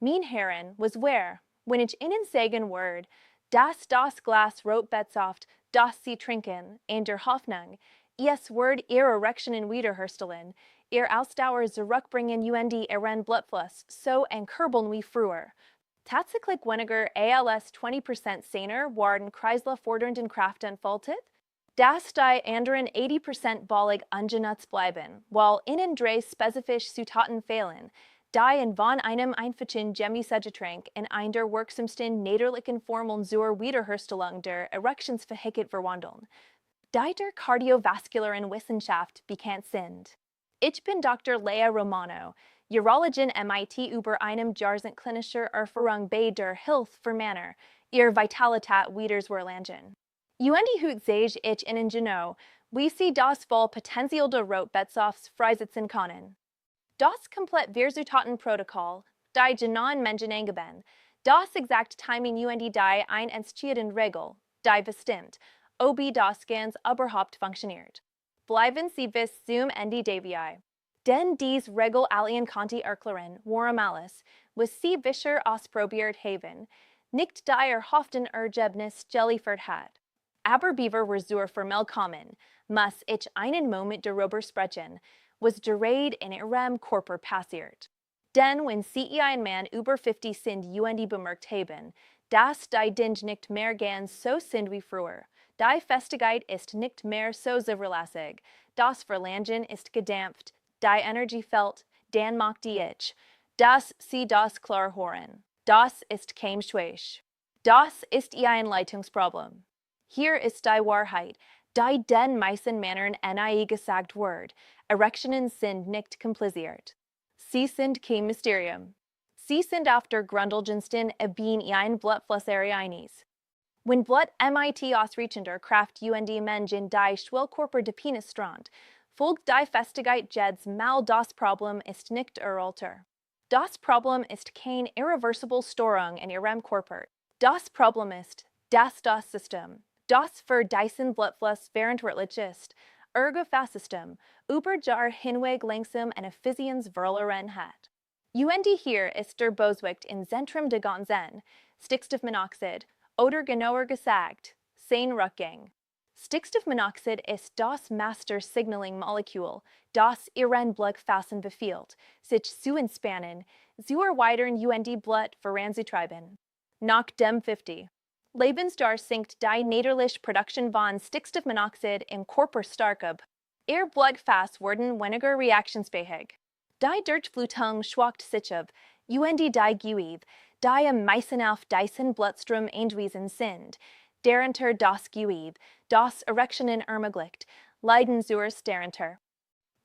Mein Herren was where, when ich Ihnen sagen word, das Glas Rote-Bete-Saft, das Sie trinken, in der Hoffnung, es word Ihr Erektionen wiederherstellen, Ihr Ausdauer zurückbringen und Ihren Blutfluss so enkurbeln wie früher. Tatsächlich weniger als 20% seiner waren kreislauffordernden Kräfte faltet, dass die anderen 80% ballig ungenutzt bleiben, while ihnen drei spezifische Zutaten fehlen, die in von einem einfachen Chemische-Getränk in einer wirksamsten natürlichen Formeln zur Wiederherstellung der Erektionsfähigkeit verwandeln, die der kardiovaskularen Wissenschaft bekannt sind. Ich bin Dr. Lea Romano, Urologin MIT über einem Jahrzehnt klinischer Erfahrung bei der Hilft für Männer, ihr Vitalität wiederzuerlangen. UND hut sage ich Ihnen genau, wie Sie das voll Potenzial der Rote-Bete-Safts freisetzen können. Das komplett Zutatenprotokoll, die genauen Menschen angeben, das exakt Timing UND die ein entschieden Regel, die bestimmt, ob das ganz überhaupt funktioniert. Bleiben Sie bis zum Ende dabei. Denn dies Regel alien Conti erklären, warum alles, was Sie bisher ausprobiert haben, nicht die erhofften Ergebnis geliefert hat. Aber Beaver wir zur formell kommen, muss ich einen Moment darüber sprechen, was dereid in Ihrem Körper passiert. Denn wenn Sie ein Mann über 50 sind UND bemerkt haben, dass die Dinge nicht mehr ganz so sind wie früher, die Festigkeit ist nicht mehr so zuverlässig, das Verlangen ist gedämpft, die Energie fällt, dann macht die ich, dass Sie das klar hören. Das ist kein Schwäch. Das ist Ihr ein Leitungsproblem. Hier ist die Wahrheit, die den meisten Männern nie gesagt wird. Erektionen sind nicht kompliziert. Sie sind kein Mysterium. Sie sind auf der grundlegendsten Ebene ein Blutflussarianis. Wenn Blut MIT ausreichender Kraft UND Menschen die Schwellkörper depenis strand, folgt die Festigkeit jeds mal das Problem ist nicht eralter. Das Problem ist kein irreversible Störung in Ihrem Körper. Das Problem ist, dass das System, das für diesen Blutfluss verantwortlich ist, Ergo-Fastsystem, über Jahr hinweg langsam eine Effizienzverloren hat. UND hier ist der Bösewicht im Zentrum der Ganzen, Stickstoffmonoxid, oder genauer gesagt, Seinrückgang. Stickstoffmonoxid ist das Master Signaling Molekül, das Ihren Blutgefäßen befiehlt, sich zu entspannen, zu erweitern UND Blut voranzutreiben. Nach dem 50. Lebensjahr sinkt die natürliche Produktion von Stickstoffmonoxid im Körper stark ab. Ihr Blutgefäße werden weniger reaktionsfähig. Die Durchblutung schwächt sich ab, UND die Gewebe, die am meisten auf diesen Blutstrom angewiesen sind, darunter das Gewebe, das Erektionen ermöglicht, leiden durch darunter.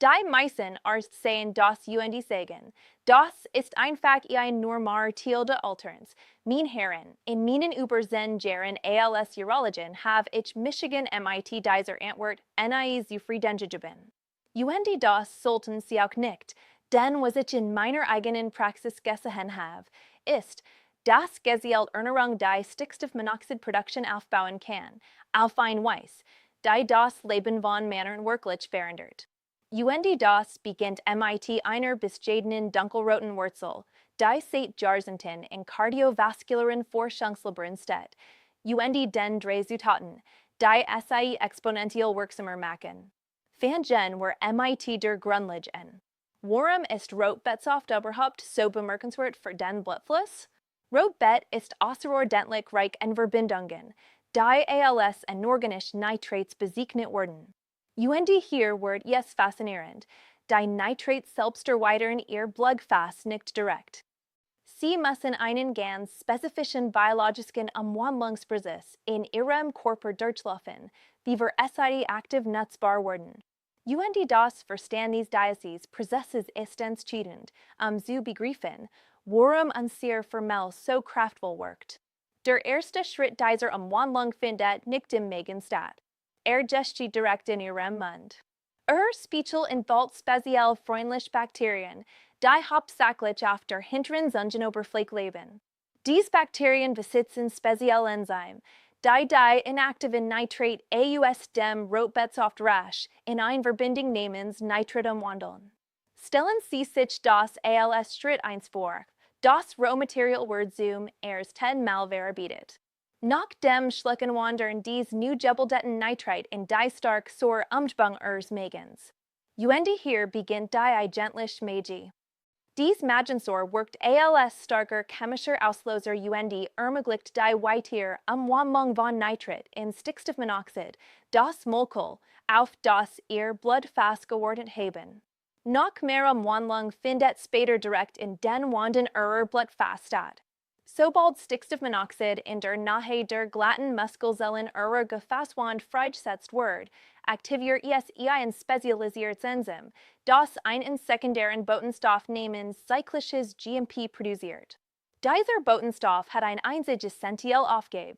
Die meisten Arzt sehen das UND sagen, das ist einfach ein normal Ziel der Alterns. Mein Herren, in meinen über 10 Jahren als Urologin habe ich Michigan MIT dieser Antwort nie zufrieden gegeben. UND das sollten Sie auch nicht, denn was ich in meiner eigenen Praxis gesehen habe, ist, dass Gesielt Ernährung die Stickstoffmonoxidproduktion aufbauen kann, auf ein Weise, die das Leben von Männern wirklich verändert. UND das beginnt MIT einer bescheidenen dunkelroten Wurzel, die seit Jahrzehnten in kardiovaskularen Forschungslabern steht. UND den drei Zutaten, die SI exponentiell wirksamer machen. Fangen wir MIT der Grundlagen. Warum ist Rote-Bete-Saft überhaupt so bemerkenswert für den Blutfluss? Rote-Bete ist außerordentlich reich in Verbindungen, die als anorganische Nitrates bezeichnet werden. UND hier wird es faszinierend, die Nitrates selbst erweitern ihr Blutgefäß nicht direkt. Sie müssen einen ganz spezifischen biologischen Umwandlungsprozess in ihrem Körper durchlaufen, bevor sie aktiv nutzbar werden. UND das Verstehen dieses Prozesses ist entscheidend, zu begreifen, warum unser Formel so kraftvoll wirkt. Der erste Schritt dieser Umwandlung findet nicht im Magen statt. Geschieht direkt in Ihrem Mund. Speichel enthält speziell freundliche Bakterien, die hauptsächlich auf der hinteren Zungenoberfläche leben. Diese Bakterien besitzen spezielle Enzyme, die inaktiven Nitrat aus dem Rote-Bete-Saft rasch in ein Verbindung namens Nitrat umwandeln. Stellen Sie sich das als Schritt 1 vor. Das Rohmaterial Word Zoom erst 10 Mal verarbeitet. Nach dem Schleckenwandern dies new Jebeldetten Nitrite in die stark sor Umgebung Megens. Uendi hier beginnt die gentlich Magi. Dies Magensor worked als starker chemischer Auslöser Uendi ermöglicht die Weitier Umwandlung von Nitrit in Stickstoffmonoxid, das Molekül, auf das ihr Blut fast geordnet haben. Nach mehr Umwandlung findet später direkt in den Wanden Blut fast statt. Sobald Stickstoffmonoxid in der Nähe der glatten Muskelzellen gefasst freigesetzt wird, aktiviert es ein spezialisiertes Enzym, das einen sekundären Botenstoff namens cyclisches GMP produziert. Dieser Botenstoff hat ein einzig essentiell Aufgabe.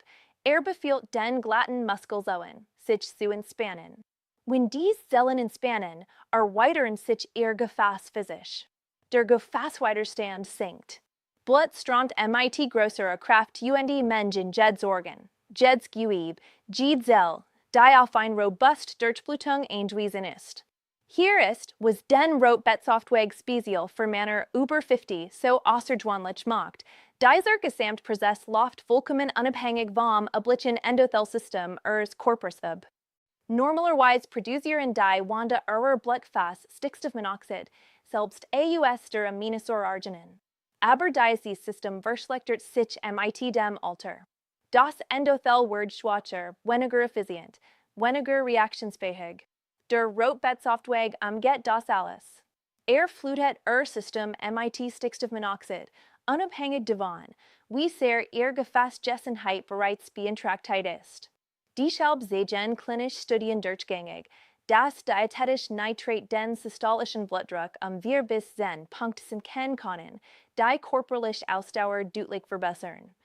Befiehlt den glatten Muskelzellen, sich zu entspannen. Wenn diese Zellen entspannen, erweitern sich ihr Gefäß physisch. Der Gefäßwiderstand sinkt. Blut strömt mit größerer Kraft Menschen Jeds Organ, Jeds Gewebe, Jed Zell, die auf ein robust Durchblutung angewiesen ist. Hier ist, was den Rote-Bete-Saft speziell für Männer über 50 so außergewöhnlich macht. Dieser Gesamtprozess läuft vollkommen unabhängig vom üblichen Endothelsystem ihres Körpers ab. Normalerweise produzieren die Wanda ihrer Blutgefäß Stickstoffmonoxid, selbst aus der Aminosäure Arginin. Aber dieses System verschlechtert sich mit dem Alter. Das Endothel wird schwächer, weniger effizient, weniger reaktionsfähig. Der Rote-Bete-Saft umgeht das alles. Flutet System mit Stickstoffmonoxid, unabhängig davon, wie sehr ihr Gefäßgesundheit bereits beeinträchtigt ist. Deshalb sehen klinische Studien durchgängig, dass diätetisch Nitrat den systolischen Blutdruck bis 10 Punkte senken können, die körperliche Ausdauer deutlich verbessern.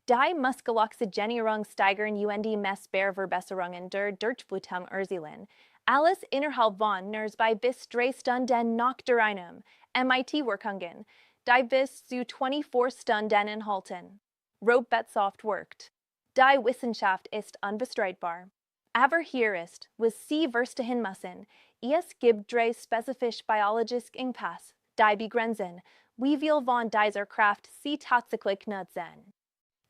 Die Muskelaoxygenierung steigern messbare Verbesserungen der Durchblutung erzielen, alles innerhalb von nur bis 3 Stunden nach der MIT-Wirkungen, die bis zu 24 Stunden enthalten. Rote-Bete-Saft wirkt. Die Wissenschaft ist unbestreitbar. Aber hier ist, was Sie verstehen müssen, es gibt drei spezifische biologische Engpässe, die begrenzen, wie viel von dieser Kraft Sie tatsächlich nutzen.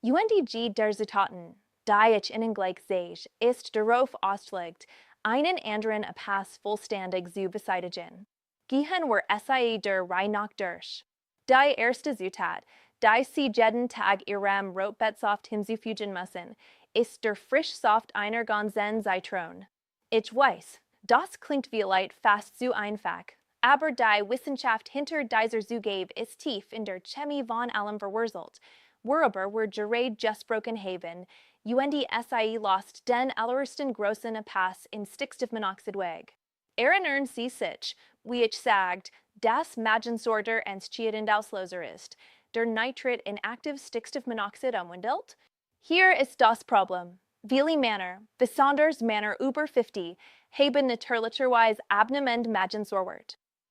UNDG der Zutaten, die ich Ihnen gleich sage, ist darauf ausgelegt, einen anderen Pass vollständig zu beseitigen. Gehen wir der Reihe nach durch. Die erste Zutat, die Sie jeden Tag Ihrem Rote-Bete-Saft hinzufügen müssen, ist der Frischsaft einer ganzen Zitron. Ich weiß, das klingt vielleicht fast zu einfach, aber die Wissenschaft hinter dieser Zugabe ist tief in der Chemie von allem verwurzelt, worüber wir gerade gesprochen haben. UNDSI lost den allerersten großen Pass in Stickstoffmonoxid weg. Erinnern Sie sich, wie ich sagt, dass Magensäure entscheidend Auslöser ist, der Nitrit in aktiv Stickstoffmonoxid umwandelt? Hier ist das Problem. Viele Männer, besonders Männer über 50, haben natürlicherweise abnehmend Magensäure.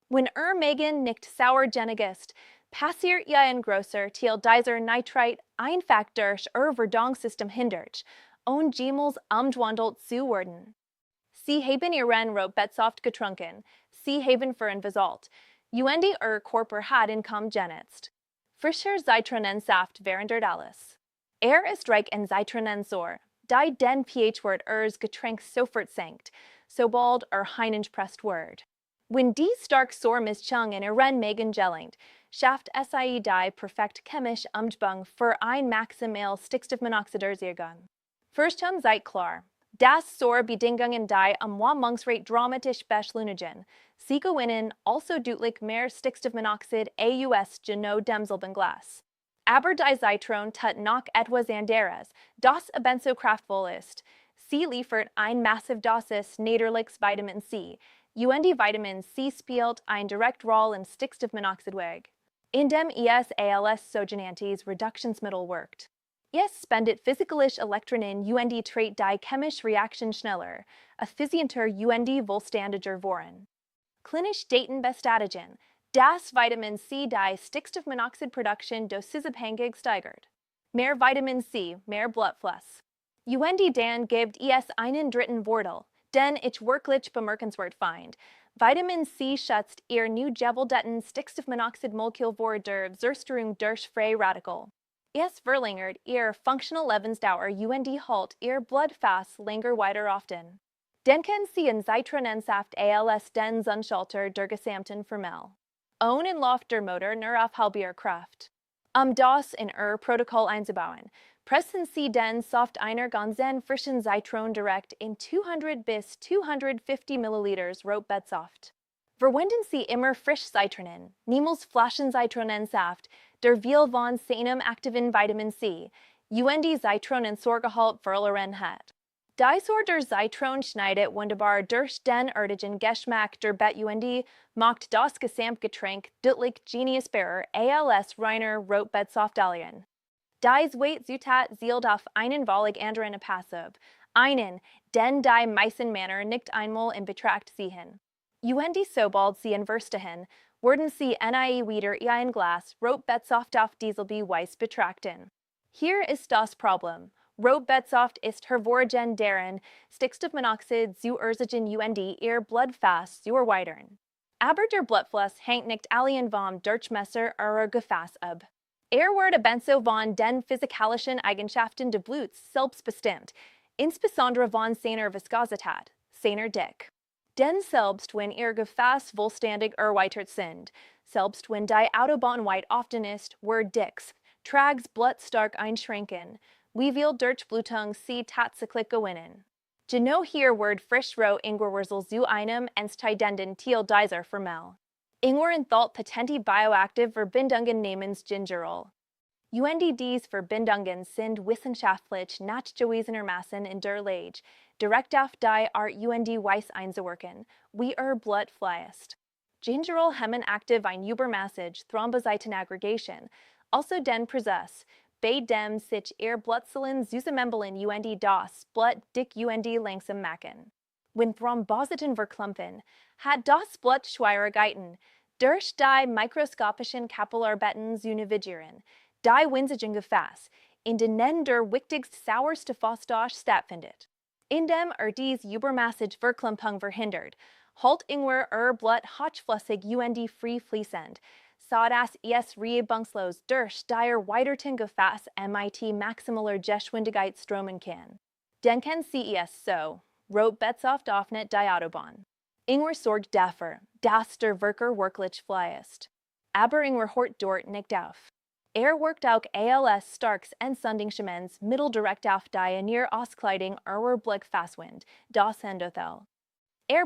Wenn Magen nicht sauergenig ist, passiert ein großer Teil dieser Nitrit einfach durch Verdauungssystem hindurch und jemals umgewandelt zu werden. Sie haben Ihren Rote-Bete-Saft getrunken, Sie haben verwandelt, Körper hat ihn kaum genutzt. Frischer Zitronensaft während alles. Ist reich in Zitronensäure, die den pH-Wert ihres Getränks sofort senkt, sobald hineingepresst wird. Wenn die stark Säuremischung in Ihren Magen gelangt, schafft sie die perfekt chemische Umgebung für ein maximal Stickstoffmonoxid-Erzeugung. First seid klar, dass Säurebedingungen die Umwandlungsrate dramatisch beschleunigen. Sie gewinnen also deutlich mehr Stickstoffmonoxid aus genau demselben Glas. Aber die Zitron tut noch etwas anderes, das ebenso kraftvoll ist. Sie liefert ein massiv Dosis natürliches Vitamin C. Vitamin C spielt eine direkte Rolle in Stickstoffmonoxid-Weg, indem es als sogenanntes Reduktionsmittel wirkt. Es spendet physikalische Elektronen trägt die chemische Reaktion schneller, effizienter wohlständiger Voren. Klinisch Daten bestätigen, dass Vitamin C die Stickstoffmonoxid-Produktion dosisabhängig steigert. Mehr Vitamin C, mehr Blutfluss. Dan gibt es einen dritten Vorteil, den ich wirklich bemerkenswert finde. Vitamin C schützt ihr nu Geveldetten Stickstoffmonoxid Molekül vor der Zerstörung durch Frei Radical. Es verlängert ihr functional Lebensdauer und halt ihr Blutfass länger weiter often. Denken Sie an Zitronensaft als den Sunschalter der gesamten Formel. Ohne Lauf der Motor nur auf halbier Kraft. Das in Ihr Protokoll einzubauen, pressen Sie den Saft einer ganzen frischen Zitron direkt in 200 bis 250 Milliliter Rote-Bete-Saft. Verwenden Sie immer frisch Zitronen, niemals Flaschen Zitronensaft, der viel von seinem aktiven Vitamin C, und Zitronensäuregehalt verloren hat. Dieser der Zitron schneidet wunderbar durch den erdigen Geschmack der Bet und macht das Gesamtgetränk deutlich genießbarer als reiner Rote-Bete-Saft allein. Dies Weight Zutat zielt auf einen Wahrlich anderen passiv, einen, den die meisten Männer nicht einmal in Betracht ziehen. Und sobald sie inverstehen, werden sie nie wieder ein Glas Rote-Bete-Saft auf dieselbe Weise betrachten. Hier ist das Problem. Rote-Bete-Saft ist hervorragend darin, Stickstoffmonoxid zu ersetzen und ihr Blutfass zu erweitern. Aber der Blutfluss hängt nicht allein vom Durchmesser eurer Gefäß ab. Wird ebenso von den physikalischen Eigenschaften des Bluts selbst bestimmt, insbesondere von seiner Viskosität, seiner Dick. Denn selbst wenn ihr Gefäß vollständig erweitert sind, selbst wenn die Autobahn weit often ist, wird Dicks, Trags Blut stark einschränken, wie viel Durchblutung sie tatsächlich gewinnen. Genau hier wird frisch-roh Ingwerwurzel zu einem entscheidenden Teil dieser Formel. Ingwer enthält patente bioaktive Verbindungen namens Gingerol. Und diese Verbindungen sind wissenschaftlich nachgewiesenermaßen in der Lage, direkt auf die Art und Weise einzuwirken, wie ihr Blut fließt. Gingerol hemmen aktiv ein übermäßig Thrombozytenaggregation, also den Prozess, bei dem sich ihr Blutzellen zusammenbilden und das Blut dick und langsam machen. Wenn Thrombozyten verklumpen, hat das Blut Schwierigkeiten, durch die mikroskopischen Kapillarbetten zu navigieren, die winzigen Gefäß, in denen der wichtigste Sauerstoffaustausch stattfindet. Indem diese übermäßige Verklumpung verhindert, halt Ingwer ihr Blut hochflüssig und frei fließend, sodass es reibungslos durch die erweiterten Gefäß mit maximaler Geschwindigkeit strömen kann. Denken Sie es so, Rote-Bete-Saft öffnet die Autobahn. Ingwer sorgt dafür, dass der Verkehr wirklich fließt. Aber Ingwer hört dort nicht auf. Wirkt auch als starkes Entzündungsmittel direkt auf die in ihr Auskleidung eurer Blutfasswand, das Endothel.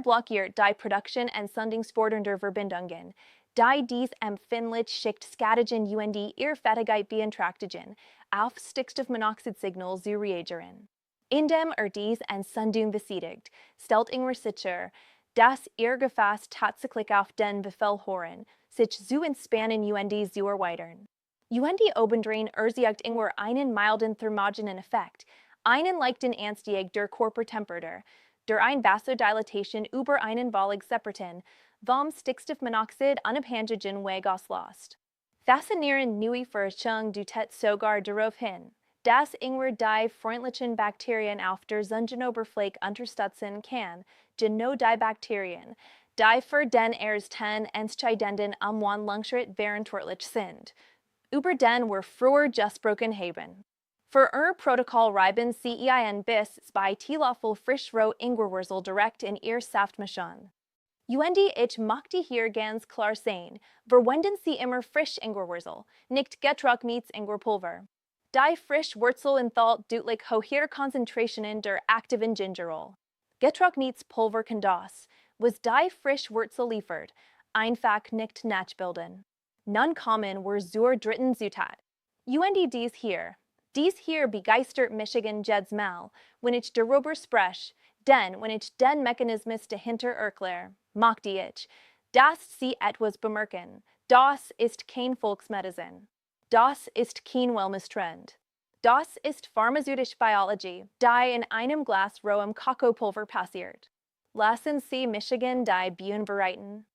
Blockiert die Produktion entzündungsfordernder Verbindungen, die dies empfindlich schickt skadigen und ihr Fettigkeit beeinträchtigen, auf Stickstoffmonoxid-Signal zu reagieren. Indem dies Entzündung besiegt, stellt Ingwer sicher, dass ihr Gefäß tatsächlich auf den Befehl hören, sich zu entspannen und zu erweitern. Und obendrein erzeugt Ingwer einen milden thermogenen Effekt, einen leichten Anstieg der Körpertemperatur, durch eine Vasodilatation über einen Wahrlich separaten, vom Stickstoffmonoxid unabhängigen Weg auslässt. Faszinierend neue Forschung deutet sogar darauf hin, dass Ingwer die freundlichen Bakterien auf der Sonnenoberfläche unterstützen kann, genau die Bakterien, die für den ersten entscheidenden Langschritt verantwortlich sind, über den wir früher gesprochen haben. Für ihr Protokoll reiben Sie bis 2 Teelöffel frisch-roh Ingwerwurzel direkt in ihr Saft mischen. Und ich möchte hier ganz klar sein, verwenden Sie immer frisch Ingwerwurzel, nicht getrocknetes Ingwerpulver. Die Frischwurzel enthält deutlich höhere Konzentrationen der aktiven Gingerol. Getrocknetes Pulver kann das, was die Frischwurzel liefert, einfach nicht nachbilden. Nun kommen wir zur dritten Zutat. Und dies hier begeistert mich jedes Mal, wenn ich darüber spreche, denn wenn ich den Mechanismus dahinter erkläre, möchte ich, dass Sie etwas bemerken. Das ist kein Volksmedizin. Das ist kein Wellness-Trend. Das ist pharmazeutische Biologie, die in einem Glas rohem Kakaopulver passiert. Lassen Sie Michigan die Bühne bereiten.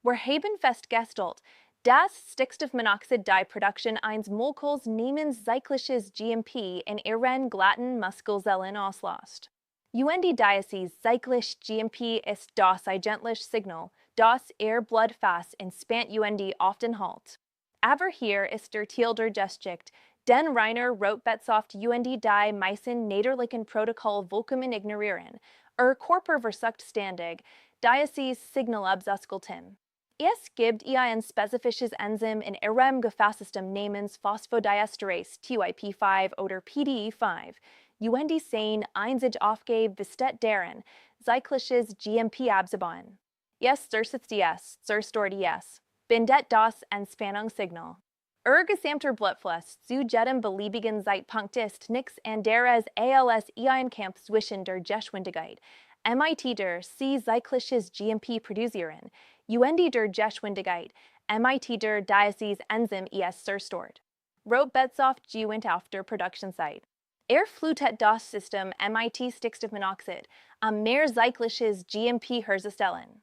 Wir haben festgestellt, dass Stickstoffmonoxid die Produktion eines Moleküls namens cyclisches GMP in ihren glatten Muskelzellen auslöst. UND Diocese zeitlich GMP ist das eigentlich Signal, das blood fast in spant UND often halt. Aber hier ist der Tiel der Geschichte, den Reiner Rote-Bete-Saft UND die meisten Nederlichen Protokoll vollkommen ignorieren, Körper versucht ständig, Diocese Signal abzuskulten. Es gibt ein spezifisches Enzym in ihrem Gefasssystem namens Phosphodiesterase TYP5 oder PDE5. UND sein einzig Aufgabe besteht darin, cyclisches GMP abzubauen. Es zersetzt zerstört bindet das Entspannungssignal. Gesamter Blutfluss zu jedem beliebigen Zeitpunkt ist nix anderes als ein Kampf zwischen der Geschwindigkeit, MIT der cyclisches GMP produzieren, UND der Geschwindigkeit, MIT der Diocese Enzym zerstört. Rote-Bete-Saft gewinnt auf der Produktionszeit. Flutet das System MIT Stickstoffmonoxid, am mehr cyclisches GMP herzustellen.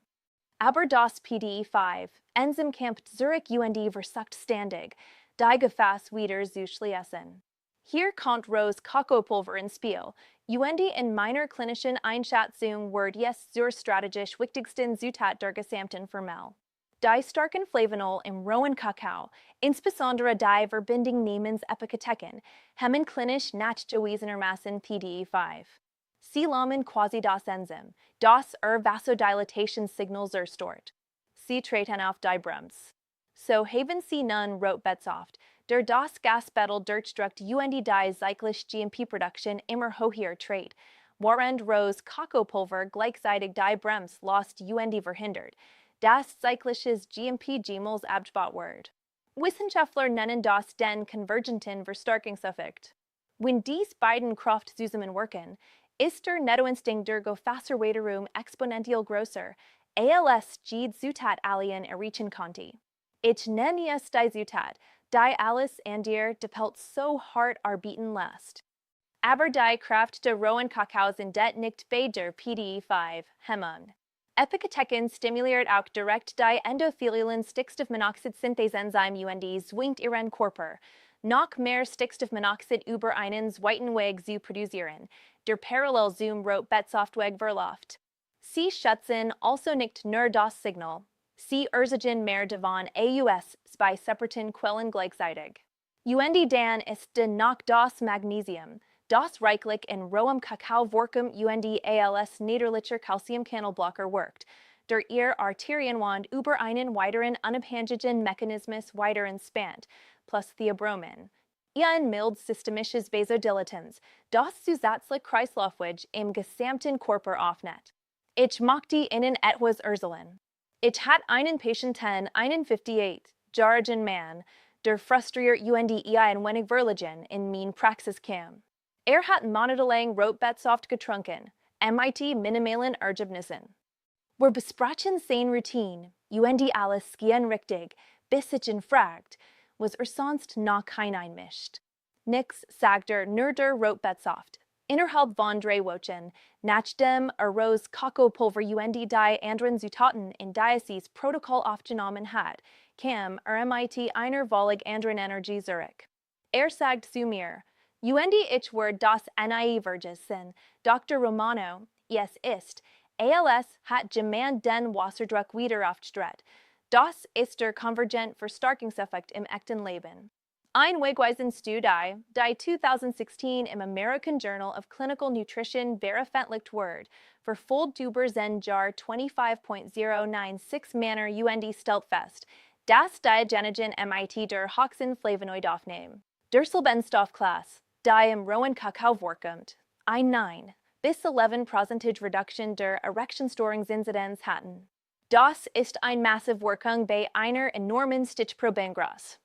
Aber das PDE5 Enzym kämpft Zurich UND versucht ständig, die Gefäß wieder zu schließen. Hier kommt Rose Kakao-Pulver ins Spiel. UND in meiner klinischen Einschätzung wird es zur strategisch wichtigsten Zutat der gesamten Formel. Die starken Flavanol im rohen Kakao, insbesondere die Verbindung namens Epiketechen, hemmen klinisch nachgewiesenermaßen PDE5. Sie lahmen quasi das Enzym, das Vasodilatation-Signal zerstört. Sie treten auf die Bremse. So haben Sie nun Rote-Bete-Saft, der das Gasbettel durchdrückt UND die cyclisch GMP-Production immer höher trägt, während Rose Kakao-Pulver gleichzeitig die Bremse lost UND verhindert, das cyclisches GMP-Gemals abgebaut wird. Wissenschaftler nennen das den konvergenten Verstärkungseffekt. Wenn dies beiden Kraft zusammenwirken, ist der Nettoinstinkt der Gefasserweiterung exponentiell größer, als die Zutat alien erreichen konnte. Ich nenne es die Zutat, die alles andere doppelt so hart arbeiten lässt. Aber die Kraft der rohen Kakao sind nicht bei der PDE5 Hemmung. Epiketechen stimuliert auch direkt die endothelialen Stickstoffmonoxid-Synthese-Enzym UND zwingt ihren Körper, noch mehr Stickstoffmonoxid über einen zweiten Weg zu produzieren, der parallel zum Rote-Bete-Saft-Weg verläuft. Sie schätzen also nicht nur das Signal, sie ursachen mehr davon aus zwei separaten Quellen gleichzeitig. UND dann ist noch das Magnesium, das reichlich in rohem Kakao vorkommt UND als niederlicher Calcium-Channel-Blocker wirkt, der ihr Arterienwand über einen weiteren unabhängigen Mechanismus weiter entspannt, plus Theobromin. Ein mild systemisches Vasodilatans, das zusätzlich Kreislaufweg im gesamten Körper öffnet. Ich möchte Ihnen etwas erzählen. Ich hatte einen Patienten, 58-jährigen Mann, der frustriert UND ein wenig verlegen in meine Praxis kam. Hat monatelang Rote-Bete-Saft getrunken, MIT minimalen Ergebnissen. Wir besprachen seine Routine, UND alles gehen richtig, bis ich ihn fragt, was sonst noch kein einmischt. Nix sagt nur der Rote-Bete-Saft. Innerhalb von 3 Wochen, nachdem Rose Kakao-Pulver UND die anderen Zutaten in Diocese Protokoll aufgenommen hat, kam MIT einer völlig anderen Energie zurück. Sagt zu mir, UND ich werde das NIE vergessen, Dr. Romano, es ist, ALS hat jemand den Wasserdruck wieder aufgestellt. Das ist der konvergent Verstärkungseffekt im echten Leben. Ein wegweisende Studie, die 2016 im American Journal of Clinical Nutrition veröffentlicht wurde, verfolgt über den Jahr 25.096 Männer UND stellt fest, dass die Genogen MIT der höchsten Flavonoid aufnehmen. Der Silbenstoffklasse, die im rohen Kakao vorkommt, ein 9 bis 11% Reduction der Erectionstörungsinzidenz hatten. Das ist eine massive Wirkung bei einer enormen Stichprobengroß.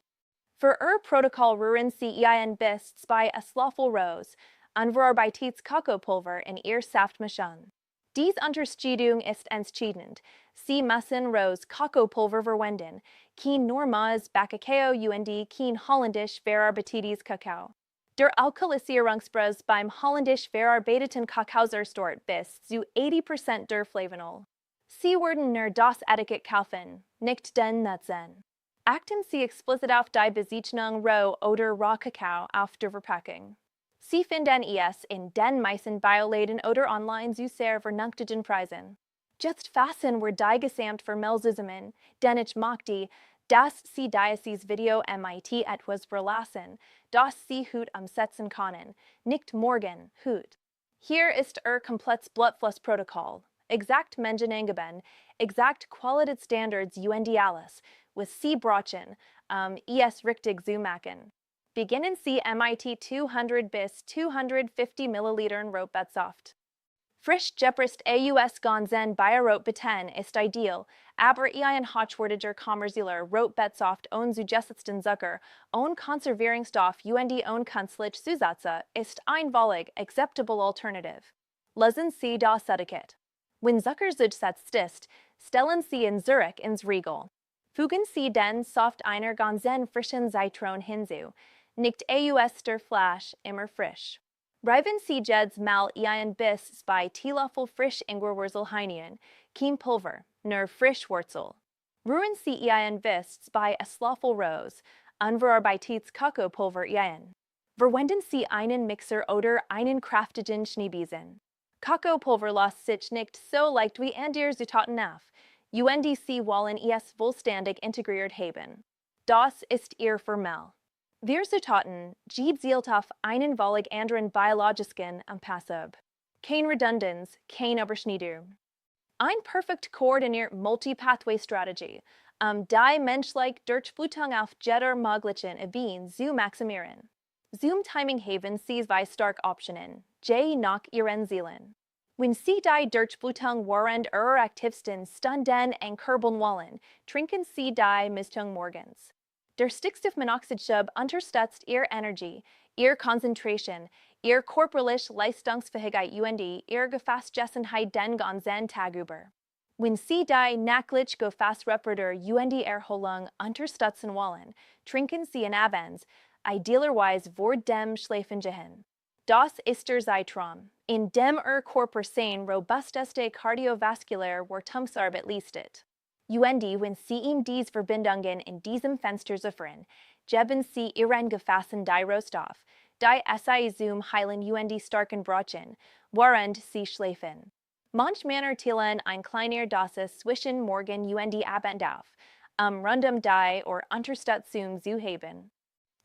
Für Protokoll rühren Sie ein bis 2 Esslöffel Rose, unverarbeitetes Kakaopulver in Ihr Saft mischen. Diese Unterscheidung ist entscheidend. Sie müssen Rose Kakaopulver verwenden, kein normales Bacacao UND, kein holländisch verarbeitetes Kakao. Der Alkalisierungsprozess beim holländisch verarbeiteten Kakao zerstört bis zu 80% der Flavanol. Sie werden nur das Etikett kaufen, nicht den Nutzen. Achten Sie explizit auf die Bezeichnung roh oder raw Kakao auf der Verpackung. Sie finden es in den meisten Bioladen oder online zu sehr vernünftigen Preisen. Just fassen wir die Gesamt Vermelzusammen, denn ich möchte, dass Sie dieses Video mit etwas verlassen, das Sie heute umsetzen können, nicht morgen, heute. Hier ist Ihr komplettes Blutflussprotokoll. Exakt Mengenangaben, exakt Qualitätsstandards alles, was Sie brauchen, es richtig zu machen. Beginnen Sie mit 200 bis 250 Millilitern Rote-Bete-Saft. Frisch gepresst AUS Gonzen bei Rote-Beten ist ideal, aber ein hochwertiger kommerzieller Rote-Bete-Saft ohne zugesetzten Zucker, ohne Konservierungsstoff und ohne künstliche Zusätze ist ein völlig acceptable Alternative. Lesen Sie das Etikett. Wenn Zucker zugesetzt ist, stellen Sie in Zurich ins Regal. Fügen Sie den Saft einer Gonzen frischen Zitron hinzu, nicht aus der Flasche, immer frisch. Reiben Sie jedes Mal ein bis zwei Teelöffel frisch Ingwerwurzel hinein, kein Pulver, nur Frischwurzel. Rühren Sie ein bis zwei Esslöffel Rose, unverarbeitetes Kakaopulver ein. Verwenden Sie einen Mixer oder einen kräftigen Schneebesen. Kakaopulver lässt sich nicht so leicht wie andere Zutaten auf. Sie wollen es vollständig integriert haben. Das ist Ihr Formel. Wir Zutaten zielt auf einen völlig anderen biologischen Anpassung. Kein Redundanz, kein Überschneidung. Ein perfekt koordiniert Multi-Pathway-Strategie, die menschliche Durchblutung auf jeder möglichen Ebene zu maximieren. Zum Timing haben Sie zwei starke Optionen, nach Ihren Zielen. Wenn Sie die Durchblutung während Ihrer aktivsten Stunden ankurbeln wollen, trinken Sie die Mistung morgens. Der Stickstoffmonoxidschub unterstützt Ihre Energie, Ihre Konzentration, Ihre körperliche Leistungsfähigkeit Ihre Gefasstgesenheit den ganzen Tag über. Wenn Sie die nachlich Gefasstrepertoire Erholung unterstützen wollen, trinken Sie in abends, idealerweise vor dem Schlafengehen. Das ist der Zeitraum, in dem Ihr Körper sein robusteste kardiovaskuläre Wartungsarbeit leistet. Wenn Sie ihm diese Verbindungen in diesem Fenster sichern, geben Sie Ihren gefassten die Rohstoff, die SI zum heilen starken brauchen, während Sie schlafen. Manch Männer teilen ein kleiner Dosis zwischen morgen Abend auf, rundum die oder Unterstützung zu haben.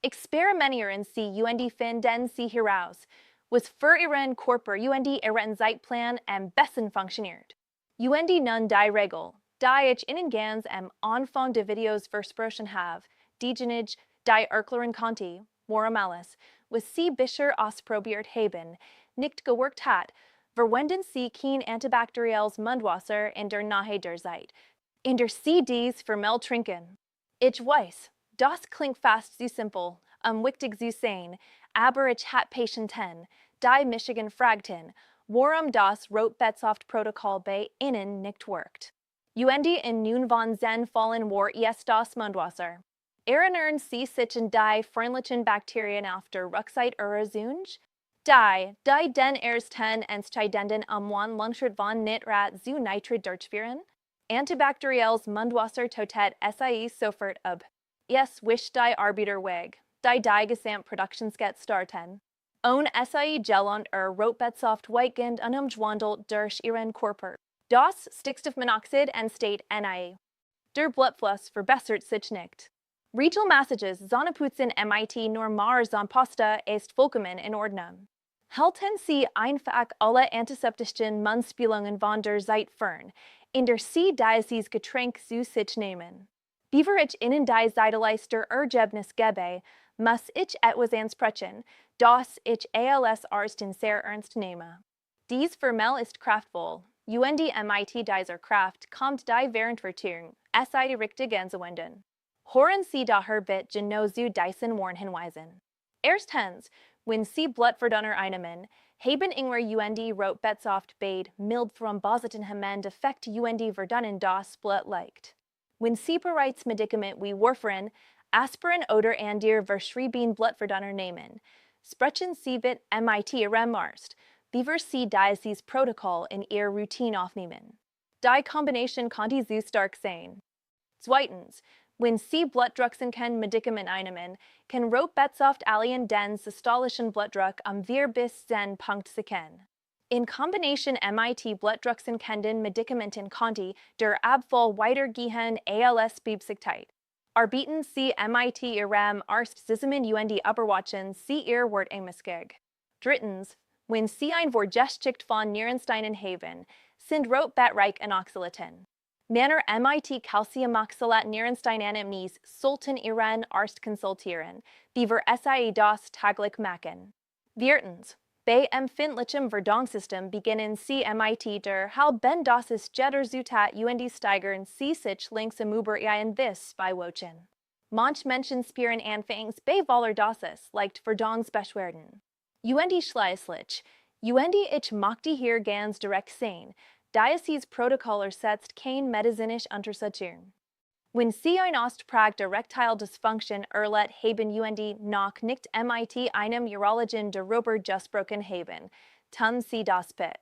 Experimentieren Sie finden Sie heraus, was für Ihren Körper Ihren Zeitplan am besten funktioniert. Nun die Regel, die ich Ihnen ganz am Anfang der Videos versprochen habe, die erklären konnte, worum alles, was Sie bisher ausprobiert haben, nicht gewirkt hat, verwenden Sie kein antibakterielles Mundwasser in der Nähe der Zeit, in der Sie dies vermehrt trinken. Ich weiß, das klingt fast zu simpel, wichtig zu sein, aber ich hatte Patienten, die Michigan fragten, warum das Rote-Bete-Saft-Protokoll bei Ihnen nicht wirkt. In nun von Zen fallen war es das Mundwasser. Erinnern Sie sich an die freundlichen Bakterien auf der Rückseite Ihrer Zunge? Die den ersten entscheidenden Langschritt von Nitrat zu Nitrat durchführen? Antibakterielles Mundwasser totet SI sofort ab. Es wischt die Arbeiter weg, die Gesamtproduktionsket starten. Ohne SI gellant Rote-Bete-Saft weitgehend unumgewandelt durch Ihren Körper. Das Stickstoffmonoxid entsteht NI. Der Blutfluss verbessert sich nicht. Regelmäßiges Zähneputzen mit normaler Zahnpasta ist vollkommen in Ordnung. Halten Sie einfach alle antiseptischen Mundspülungen von der Seite fern, in der Sie dieses Getränk zu sich nehmen. Bevor ich Ihnen die Seiteleister Ergebnis gebe, muss ich etwas ansprechen, das ich als Arztin sehr ernst nehme. Dies Formel ist kraftvoll. Mit dieser Kraft kommt die Währendvertierung, die richtige anzuwenden. Hören Sie daher bitte genau zu diesen Warnhinweisen. Erstens, wenn Sie Blutverdunner einnehmen, haben Ingwer Rote-Bete-Saft beid mild Thrombositenhemmen defekt verdunnen das Blut leicht. Wenn Sie bereits Medikament wie Warfarin, Aspirin oder andere verschrieben Blutverdunner nehmen, sprechen Sie mit Ihrem Arzt, bevor Sie dieses Protokoll in Ihre Routine aufnehmen. Die Kombination könnte zu stark sein. Zweitens, When C Blutdrucksen ken Medikament einnehmen, kann Rote-Bete-Saft alien den systolischen Blutdruck am wir bis zen Punkt seken. In Kombination MIT Blutdrucksen kenden Medikamenten Conti der Abfall weiter gehen als Biebsigkeit. Arbeiten C MIT ihrem Arzt zusammen und Überwachen C ihr Wort emiskeg. Drittens, wenn Sie ein Vorgeschicht von Nierensteinen haben, sind Rote-Bete-reich an Oxalaten. Männer MIT Calciumoxalat Nierensteinanamnes sollten ihren Arzt konsultieren, beaver SIE das täglich machen. Viertens, bei empfindlichem Verdauungssystem beginnen Sie MIT der halben Dosis Jetter Zutat und steigern Sie sich langsam über ihren Wiss bei Wochen. Manch Menschen spüren anfangs bei voller Dosis leicht Verdauungsbeschwerden. Und schließlich, und ich möchte hier ganz direkt sein, Dialyse-Protokoll setzt kein medizinisch Untersuchung. Wenn Sie ein Ostprag Erectile Dysfunction erlet haben und noch nicht MIT einem Urologen darüber gesprochen haben, tun Sie das bitte.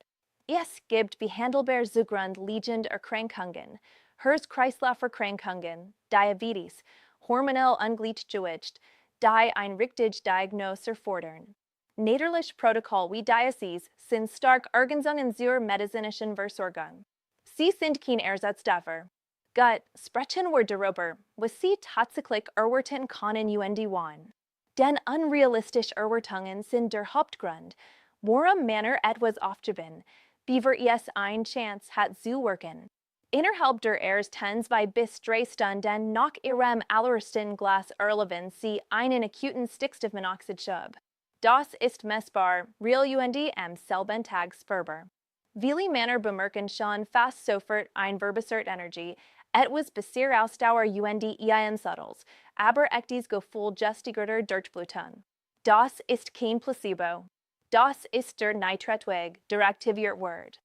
Es gibt behandelbar zugrundliegende Erkrankungen, Herz-Kreislauf-Erkrankungen, Diabetes, hormonell ungleichgewicht, die ein richtige Diagnose erfordern. Nederlich Protokoll wie Dialyse sind stark Ergänzungen zur medizinischen Versorgung. Sie sind kein Ersatz dafür. Gut, sprechen wir darüber, was Sie tatsächlich erwarten können und wann. Denn unrealistische Erwartungen sind der Hauptgrund, warum Männer etwas aufgeben, bevor es eine Chance hat zu wirken. Innerhalb der ersten 2 bis 3 Stunden nach ihrem allerersten Glas erleben Sie einen akuten Stickstoffmonoxidschub. Das ist messbar, real und am selben Tag spürbar. Viele Männer bemerken schon fast sofort ein verbessert Energie, etwas besser Ausdauer und ihren Suttles, aber echtes Gefühl gestigerter Durchblutung. Das ist kein Placebo. Das ist der Nitratweg, der aktiviert wird.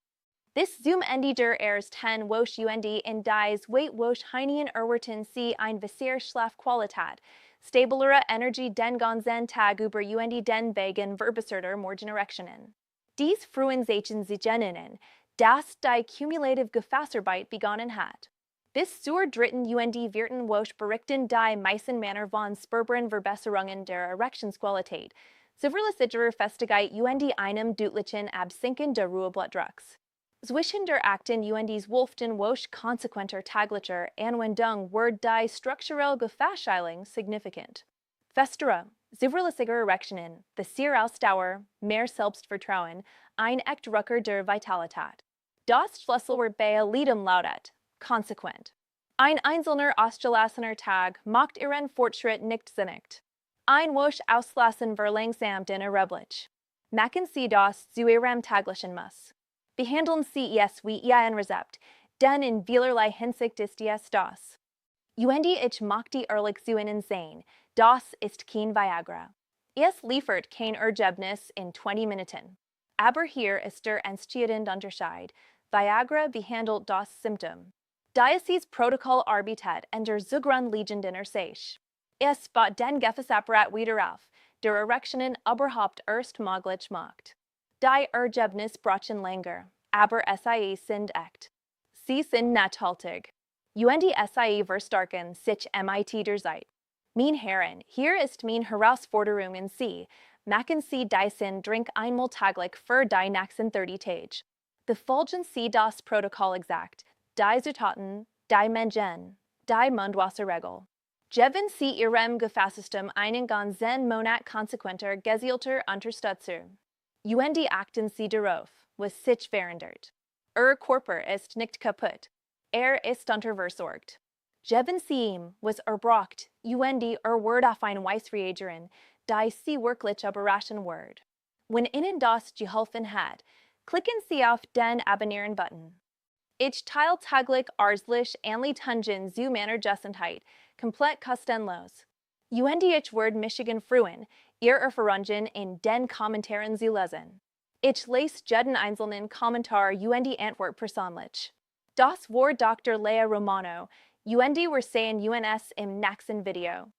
Bis zum Ende der ersten Woche und in dies Weight Woche heinigen erwarten Sie ein bessere Schlafqualität, stabilere Energie den ganzen Tag über und den wegen verbesserter Morgenerektionen. Dies frühen Zeichen sichern, dass die cumulative Gefäßarbeit begonnen hat. Bis zur dritten und vierten Woche berichten die meisten Männer von spürbaren Verbesserungen der Erektionsqualität, zuverlässigerer Festigkeit und einem deutlichen Absinken der Ruheblutdrucks. Zwischen der 8. und 12. Woche konsequenter täglicher Anwendung wird die strukturelle Gefäßheilung signifikant. Festere, zuverlässige Erektionen, bessere Ausdauer, mehr Selbstvertrauen, ein Echtrucker der Vitalität. Das Schlüsselwort bei Liedem lautet konsequent. Ein einzelner ausgelassener Tag macht ihren Fortschritt nicht sinnig. Ein Woche auslassen verlangsamt den Ereblich. Machen Sie das zu Ihrem täglichen Muss. Behandeln Sie es wie Ihr Rezept, denn in vielerlei Hinsicht ist es das. Und ich möchte ehrlich zu Ihnen sein, das ist kein Viagra. Es liefert kein Ergebnis in 20 Minuten. Aber hier ist der entscheidende Unterschied. Viagra behandelt das Symptom. Dialyse-Protokoll arbeitet in der zugrundliegenden Ursache. Es baut den Gefäßapparat wieder auf, der Erektionen überhaupt erst möglich macht. Die Ergebnisse brauchen länger, aber SIE sind echt. Sie sind nachhaltig. Und die SIE verstärken sich MIT der Zeit. Meine Herren, hier ist meine Herausforderung an Sie. Machen Sie diesen Drink einmal täglich für die nächsten 30 Tage. Befolgen Sie das Protokoll exakt, die Zutaten, die Mengen, die Mundwasserregel. Geben Sie Ihrem Gefäßsystem einen ganzen Monat konsequenter gezielter Unterstützung. Und achten Sie darauf, was sich verändert. Ihr Körper ist nicht kaputt. Ist unterversorgt. Geben Sie ihm, was braucht, und wird auf eine Weise reagieren, die Sie wirklich überraschen wird. Wenn Ihnen das geholfen hat, klicken Sie auf den Abonnieren-Button. Ich teile täglich arztlich Anleitungen zu meiner Gesundheit, komplett kostenlos. Und ich würde mich freuen, Ihre Erfahrungen in den Kommentaren zu lesen. Ich lese jeden einzelnen Kommentar und Antwort persönlich. Das war Dr. Lea Romano, und wir sehen uns im nächsten Video.